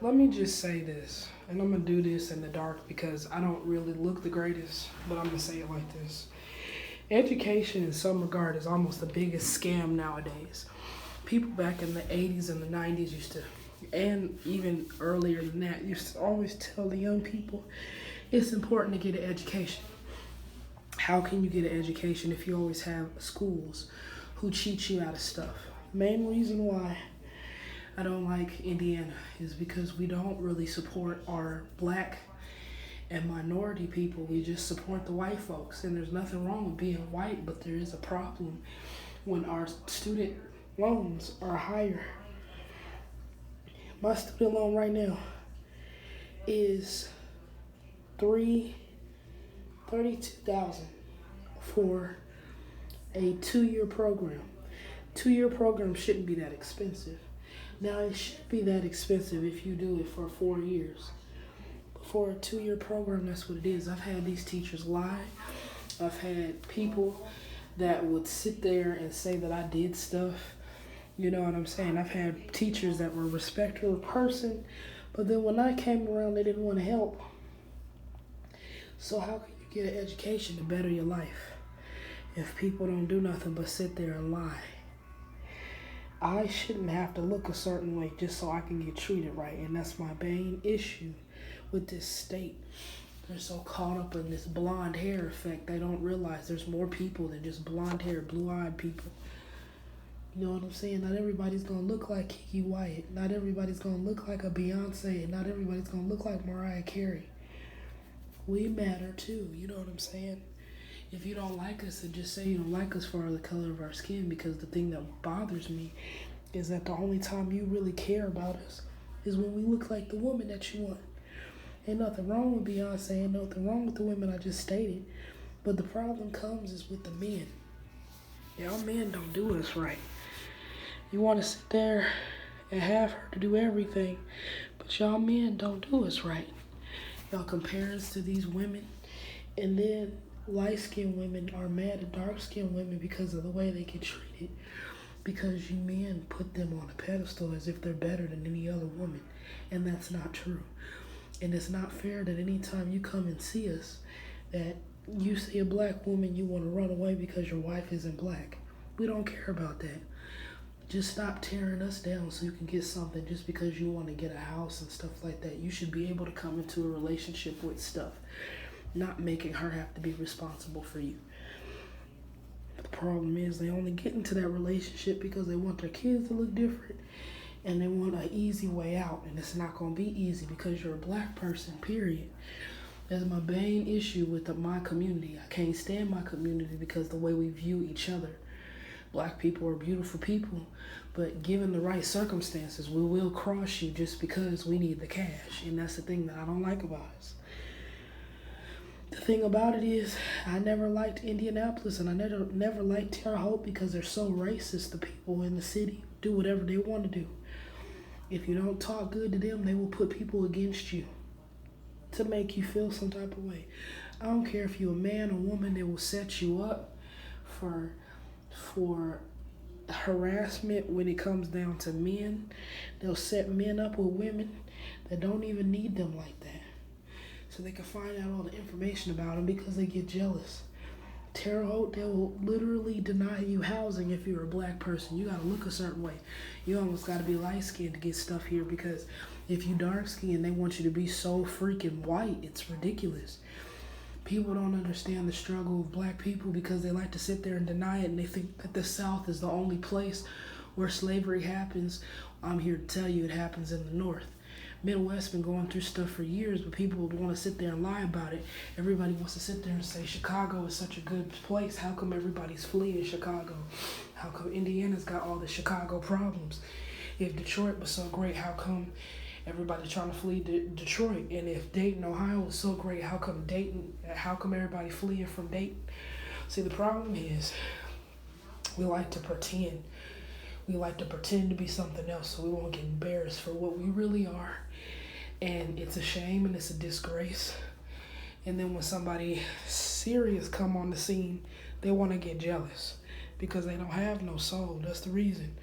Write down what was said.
Let me just say this, and I'm gonna do this in the dark because I don't really look the greatest, but I'm gonna say it like this. Education, in some regard, is almost the biggest scam nowadays. People back in the 80s and the 90s used to, and even earlier than that, used to always tell the young people it's important to get an education. How can you get an education if you always have schools who cheat you out of stuff? Main reason why I don't like Indiana is because we don't really support our black and minority people. We just support the white folks. And there's nothing wrong with being white, but there is a problem when our student loans are higher. My student loan right now is 332,000 for a 2-year program. 2-year program shouldn't be that expensive. Now it should be that expensive if you do it for 4 years. But for a 2-year program, that's what it is. I've had these teachers lie. I've had people that would sit there and say that I did stuff. You know what I'm saying? I've had teachers that were a respectable person, but then when I came around, they didn't want to help. So how can you get an education to better your life if people don't do nothing but sit there and lie? I shouldn't have to look a certain way just so I can get treated right, and that's my main issue with this state. They're so caught up in this blonde hair effect, they don't realize there's more people than just blonde hair, blue-eyed people. You know what I'm saying? Not everybody's gonna look like Kiki Wyatt. Not everybody's gonna look like a Beyonce. And not everybody's gonna look like Mariah Carey. We matter too. You know what I'm saying? If you don't like us, then just say you don't like us for the color of our skin. Because the thing that bothers me is that the only time you really care about us is when we look like the woman that you want. Ain't nothing wrong with Beyonce. Ain't nothing wrong with the women I just stated. But the problem comes is with the men. Y'all men don't do us right. You want to sit there and have her to do everything, but y'all men don't do us right. Y'all compare us to these women, and then light-skinned women are mad at dark-skinned women because of the way they get treated, because you men put them on a pedestal as if they're better than any other woman, and that's not true. And it's not fair that anytime you come and see us, that you see a black woman, you want to run away because your wife isn't black. We don't care about that. Just stop tearing us down so you can get something just because you want to get a house and stuff like that. You should be able to come into a relationship with stuff, not making her have to be responsible for you. The problem is they only get into that relationship because they want their kids to look different and they want an easy way out. And it's not going to be easy because you're a black person, period. That's my main issue with my community. I can't stand my community because the way we view each other. Black people are beautiful people, but given the right circumstances, we will cross you just because we need the cash. And that's the thing that I don't like about us. The thing about it is, I never liked Indianapolis, and I never liked Terre Haute because they're so racist. The people in the city do whatever they want to do. If you don't talk good to them, they will put people against you to make you feel some type of way. I don't care if you're a man or woman, they will set you up for harassment when it comes down to men. They'll set men up with women that don't even need them like that. So they can find out all the information about them because they get jealous. Terre Haute, they will literally deny you housing if you're a black person. You gotta look a certain way. You almost gotta be light-skinned to get stuff here because if you dark-skinned, they want you to be so freaking white. It's ridiculous. People don't understand the struggle of black people because they like to sit there and deny it, and they think that the South is the only place where slavery happens. I'm here to tell you it happens in the North. Midwest been going through stuff for years, but people want to sit there and lie about it. Everybody wants to sit there and say Chicago is such a good place. How come everybody's fleeing Chicago? How come Indiana's got all the Chicago problems? If Detroit was so great, how come everybody trying to flee Detroit? And if Dayton, Ohio was so great, how come everybody fleeing from Dayton? See, the problem is we like to pretend. We like to pretend to be something else so we won't get embarrassed for what we really are. And it's a shame and it's a disgrace. And then when somebody serious come on the scene, they want to get jealous because they don't have no soul. That's the reason.